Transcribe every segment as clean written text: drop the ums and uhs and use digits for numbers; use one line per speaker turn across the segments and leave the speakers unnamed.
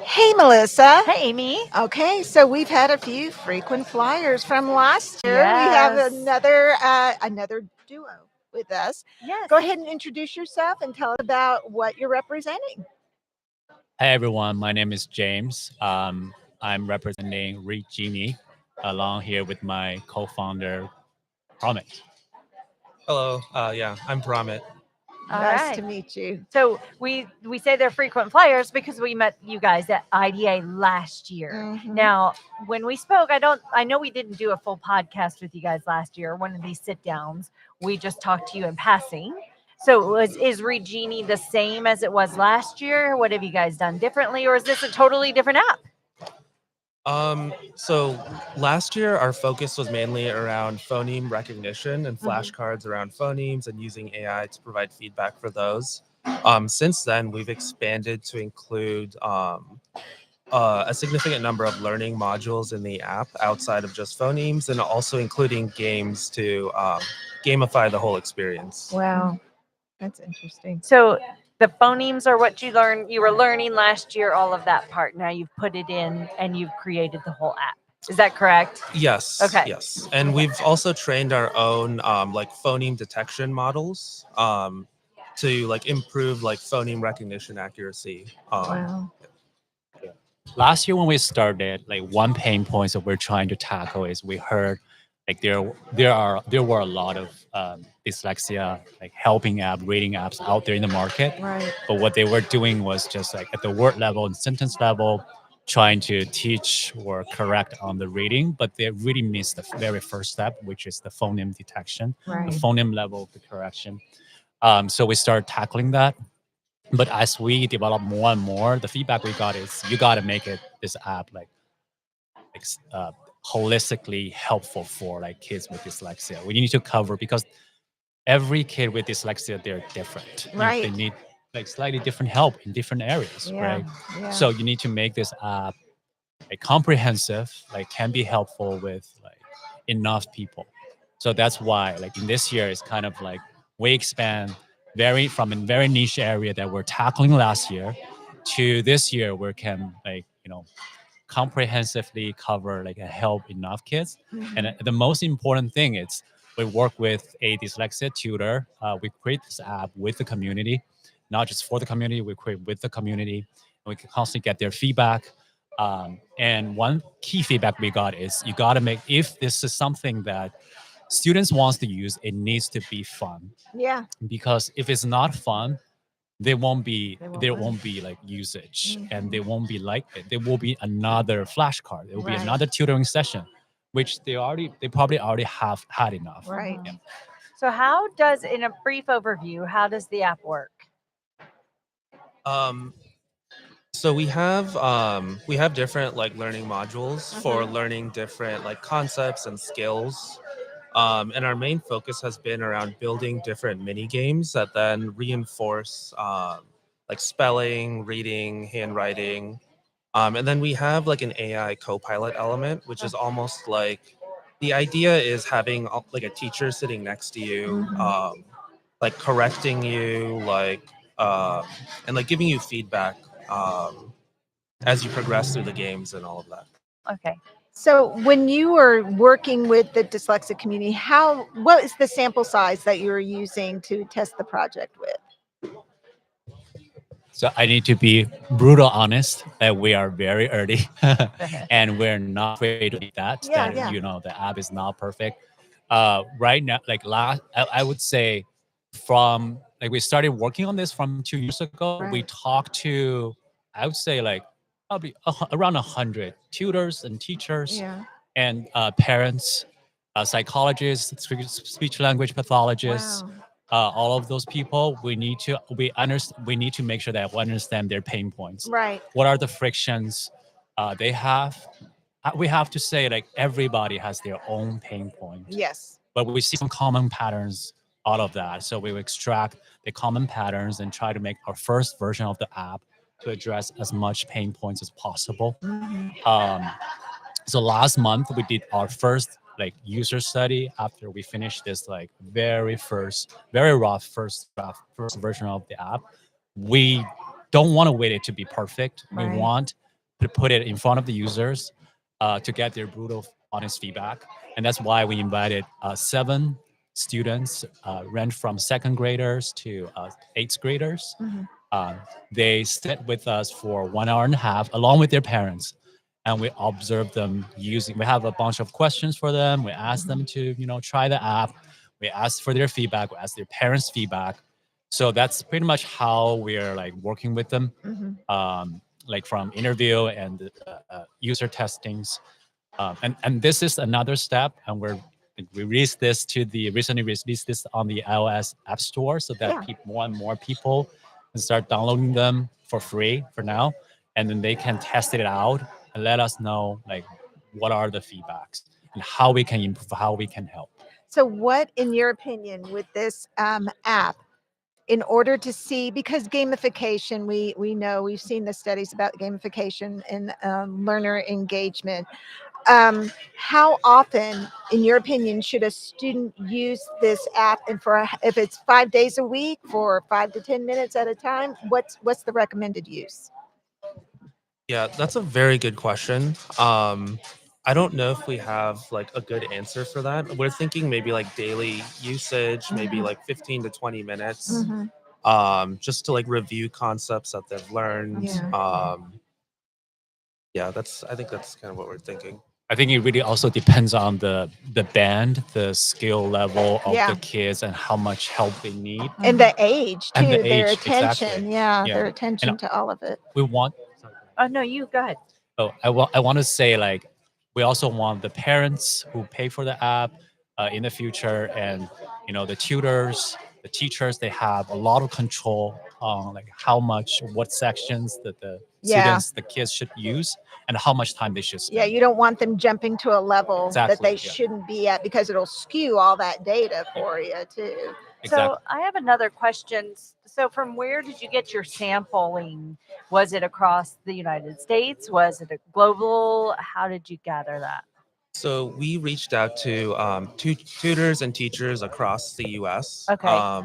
Hey, Melissa.
Hey, Amy.
Okay, so we've had a few frequent flyers from last year. We have
Yes.
another duo with us.
Yes.
Go ahead and introduce yourself and tell us about what you're representing.
Hey everyone, my name is James. I'm representing ReadGenie along here with my co-founder Promit.
Hello. I'm Promit.
All
Nice
right.
to meet you.
So we say they're frequent flyers because we met you guys at IDA last year.
Mhm.
Now, when we spoke, I know we didn't do a full podcast with you guys last year, one of these sit downs. We just talked to you in passing. So is ReadGenie the same as it was last year? What have you guys done differently, or is this a totally different app?
So last year our focus was mainly around phoneme recognition and
Mhm.
flashcards around phonemes and using AI to provide feedback for those. Since then, we've expanded to include a significant number of learning modules in the app outside of just phonemes, and also including games to gamify the whole experience.
Wow, that's interesting.
So the phonemes are what you were learning last year, all of that part. Now you've put it in and you've created the whole app. Is that correct?
Yes.
Okay.
Yes. And we've also trained our own phoneme detection models to improve phoneme recognition accuracy.
Wow.
Last year when we started, one pain point that we're trying to tackle is we heard there were a lot of dyslexia helping reading apps out there in the market.
Right.
But what they were doing was just at the word level and sentence level, trying to teach or correct on the reading, but they really missed the very first step, which is the phoneme detection,
Right.
the phoneme level of the correction. So we started tackling that. But as we develop more and more, the feedback we got is you got to make this app holistically helpful for kids with dyslexia. We need to cover because every kid with dyslexia, they're different.
Right.
They need slightly different help in different areas,
Yeah.
right?
Yeah.
So you need to make this app comprehensive, can be helpful with enough people. So that's why in this year it's kind of we expand from a very niche area that we're tackling last year to this year where can comprehensively cover and help enough kids.
Mhm.
And the most important thing is we work with a dyslexia tutor. We create this app with the community, not just for the community. We create with the community, and we can constantly get their feedback. And one key feedback we got is you got to make if this is something that students wants to use, it needs to be fun.
Yeah.
Because if it's not fun, there won't be
learn.
usage,
Mhm.
and they won't be like it. There will be another flashcard. There will be
Right.
another tutoring session, which they probably already have had enough.
Right.
Yeah.
So in a brief overview, how does the app work?
So we have different learning modules for learning different concepts and skills. And our main focus has been around building different mini games that then reinforce spelling, reading, handwriting. And then we have an AI co-pilot element, which is almost the idea is having a teacher sitting next to you, correcting you, and giving you feedback as you progress through the games and all of that.
Okay.
So when you were working with the dyslexic community, what is the sample size that you were using to test the project with?
So I need to be brutal honest that we are very early, and we're not afraid to admit that
Yeah, yeah.
the app is not perfect. Right now, I would say from we started working on this from 2 years ago. We
Right.
talked to, I would say probably around 100 tutors and teachers
Yeah.
and parents, psychologists, speech language pathologists.
Wow.
All of those people, we need to make sure that we understand their pain points.
Right.
What are the frictions they have? We have to say everybody has their own pain point,
Yes.
but we see some common patterns out of that. So we extract the common patterns and try to make our first version of the app to address as much pain points as possible.
Mhm.
So last month we did our first user study after we finished this very rough first version of the app. We don't want to wait it to be perfect. We
Right.
want to put it in front of the users to get their brutal, honest feedback. And that's why we invited 7 students, range from second graders to 8th graders.
Mhm.
Um, they sit with us for 1.5 hours along with their parents. And we observe them using, we have a bunch of questions for them. We ask them to, try the app. We ask for their feedback. We ask their parents' feedback. So that's pretty much how we're like working with them,
Mhm.
like from interview and user testings. And this is another step, and we recently released this on the iOS App Store so that
Yeah.
more and more people can start downloading them for free for now, and then they can test it out and let us know like what are the feedbacks and how we can improve, how we can help.
So, what, in your opinion, with this app, in order to see, because gamification, we know we've seen the studies about gamification and learner engagement. How often, in your opinion, should a student use this app? And if it's 5 days a week for 5 to 10 minutes at a time, what's the recommended use?
Yeah, that's a very good question. I don't know if we have like a good answer for that. We're thinking maybe like daily usage, maybe
Mhm.
like 15 to 20 minutes,
Mhm.
just to like review concepts that they've learned.
Yeah.
Yeah, I think that's kind of what we're thinking.
I think it really also depends on the band, the skill level of
Yeah.
the kids, and how much help they need,
And the age
and
too,
the
their
age. Exactly.
attention. Yeah,
Yeah,
their
and
attention to all of it.
we want.
Oh no, you go ahead.
Oh, I want to say like we also want the parents who pay for the app in the future, and the tutors, the teachers, they have a lot of control on like how much, what sections that the
Yeah.
students, the kids should use, and how much time they should
Yeah,
spend.
you don't want them jumping to a level that
Exactly.
they
Yeah.
shouldn't be at, because it'll skew all that data for you too.
So
Exactly.
I have another question. So from where did you get your sampling? Was it across the United States? Was it a global? How did you gather that?
So we reached out to tutors and teachers across the U.S.
Okay.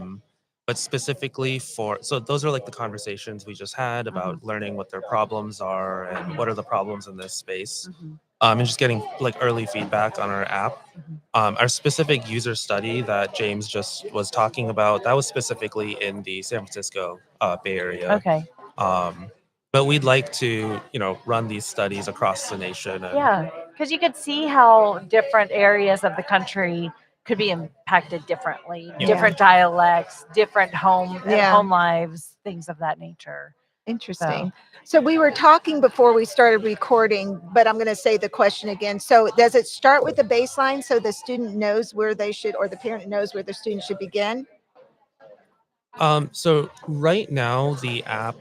But specifically so those are like the conversations we just had about learning what their problems are and what are the problems in this space,
Mhm.
and just getting like early feedback on our app.
Mhm.
Our specific user study that James just was talking about, that was specifically in the San Francisco Bay Area.
Okay.
Um, but we'd like to, run these studies across the nation. And
Yeah, because you could see how different areas of the country could be impacted differently.
Yeah.
Different dialects, different
Yeah.
home lives, things of that nature.
Interesting. So we were talking before we started recording, but I'm going to say the question again. So does it start with the baseline so the student knows where they should, or the parent knows where the student should begin?
So right now the app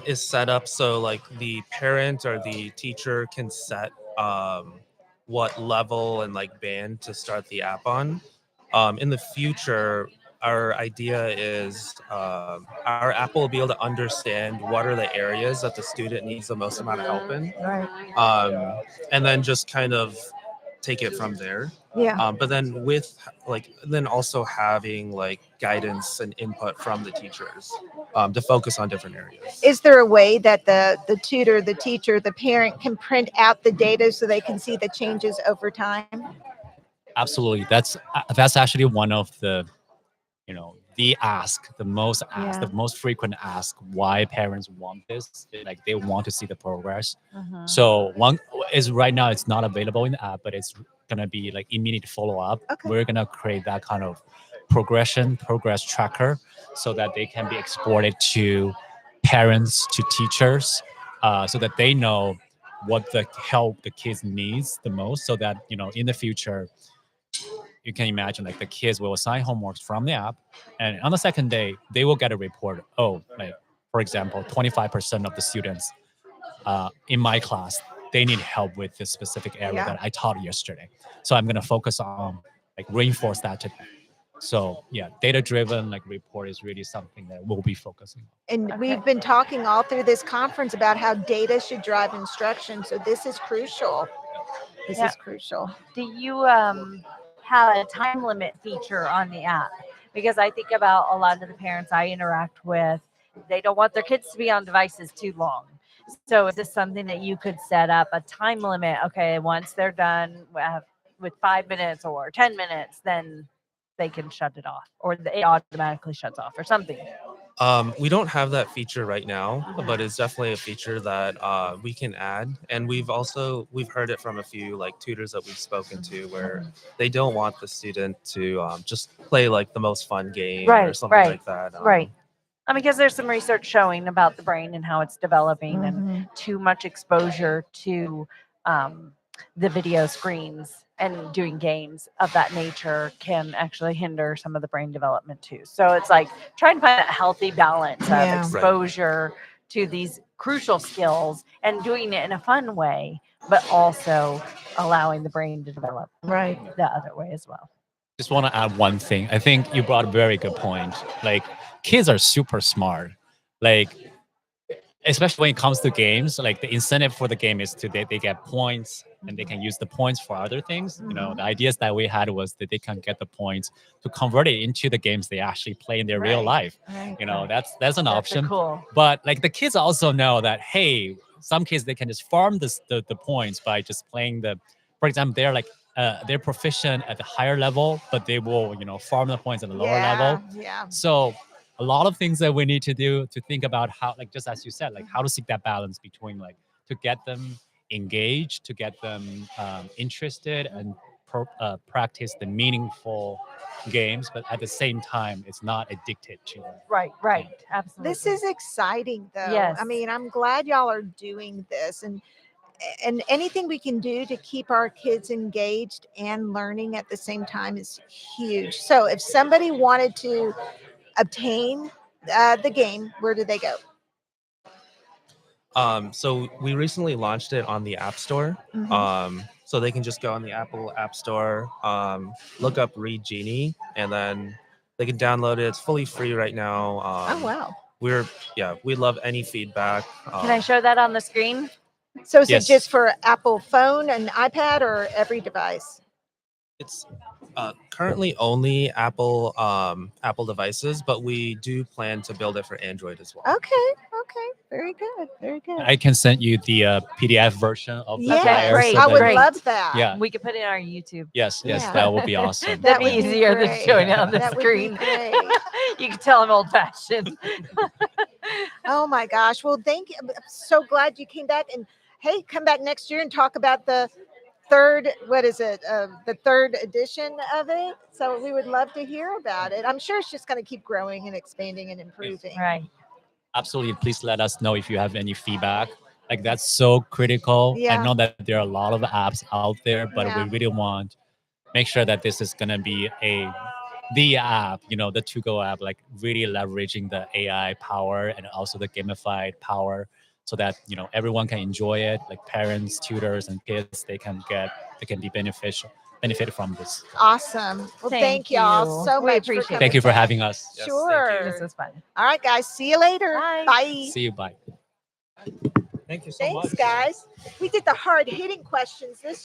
is set up so like the parent or the teacher can set what level and like band to start the app on. In the future, our idea is our app will be able to understand what are the areas that the student needs the most amount of help in,
Right.
and then just kind of take it from there.
Yeah.
But then then also having like guidance and input from the teachers to focus on different areas.
Is there a way that the tutor, the teacher, the parent can print out the data so they can see the changes over time?
Absolutely. That's actually one of the
Yeah.
the most frequent ask why parents want this. Like they want to see the progress.
Mhm.
So one is right now it's not available in the app, but it's gonna be like immediate follow up.
Okay.
We're gonna create that kind of progress tracker so that they can be exported to parents, to teachers, so that they know what the help the kids needs the most, so that in the future you can imagine like the kids will assign homeworks from the app, and on the second day they will get a report. Oh, like for example, 25% of the students in my class, they need help with this specific area
Yeah.
that I taught yesterday. So I'm going to focus on like reinforce that today. So yeah, data driven like report is really something that we'll be focusing on.
And
Okay.
we've been talking all through this conference about how data should drive instruction. So this is crucial. This
Yeah.
is crucial.
Do you have a time limit feature on the app? Because I think about a lot of the parents I interact with, they don't want their kids to be on devices too long. So is this something that you could set up a time limit? Okay, once they're done with 5 minutes or 10 minutes, then they can shut it off, or it automatically shuts off, or something.
We don't have that feature right now, but it's definitely a feature that we can add. And we've heard it from a few like tutors that we've spoken to where they don't want the student to just play like the most fun game or
Right,
something
right,
like that.
right. I mean, because there's some research showing about the brain and how it's developing, and
Mhm.
too much exposure to the video screens and doing games of that nature can actually hinder some of the brain development too. So it's like trying to find that healthy balance
Yeah.
of
Right.
exposure to these crucial skills and doing it in a fun way, but also allowing the brain to develop
Right.
the other way as well.
Just want to add one thing. I think you brought a very good point. Like kids are super smart. Like especially when it comes to games, like the incentive for the game is they get points and they can use the points for other things. You know, the ideas that we had was that they can get the points to convert it into the games they actually play in their real
Right.
life.
Right.
You know, that's an
That's
option.
cool.
But like the kids also know that, hey, some kids they can just farm the points by just playing for example, they're proficient at the higher level, but they will, farm the points at the lower level.
Yeah.
So a lot of things that we need to do to think about how, like just as you said, like how to seek that balance between like to get them engaged, to get them interested and practice the meaningful games, but at the same time, it's not addicted to them.
Right, absolutely.
This is exciting though.
Yes.
I mean, I'm glad y'all are doing this, and anything we can do to keep our kids engaged and learning at the same time is huge. So if somebody wanted to obtain the game, where do they go?
So we recently launched it on the App Store. So they can just go on the Apple App Store, look up ReadGenie, and then they can download it. It's fully free right now.
Oh wow.
We love any feedback.
Can I show that on the screen?
So is
Yes.
it just for Apple phone and iPad, or every device?
It's currently only Apple devices, but we do plan to build it for Android as well.
Okay. Very good. Very good.
I can send you the PDF version of the
Yeah,
Okay,
flyer.
great.
so
I would
that-
Great.
love that.
Yeah.
We could put it in our YouTube.
Yes,
Yeah.
that would be awesome.
That'd be
would be
easier than
great.
showing it on the
That would be
screen.
great.
You can tell I'm old fashioned.
Oh my gosh. Well, thank you. I'm so glad you came back, and hey, come back next year and talk about the third, the third edition of it. So we would love to hear about it. I'm sure it's just going to keep growing and expanding and improving.
Right.
Absolutely. Please let us know if you have any feedback. Like that's so critical.
Yeah.
I know that there are a lot of apps out there, but
Yeah.
we really want make sure that this is gonna be the app, the to-go app, like really leveraging the AI power and also the gamified power, so that everyone can enjoy it. Like parents, tutors, and kids, they can be benefit from this.
Awesome. Well, thank y'all
you.
so
We
much.
appreciate
for
it.
Thank you for
coming back.
having us.
Yes, thank
Sure.
This was fun.
All right, guys. See you later.
Bye.
Bye.
See you. Bye.
Thank you so much.
Thanks, guys. We did the hard hitting questions this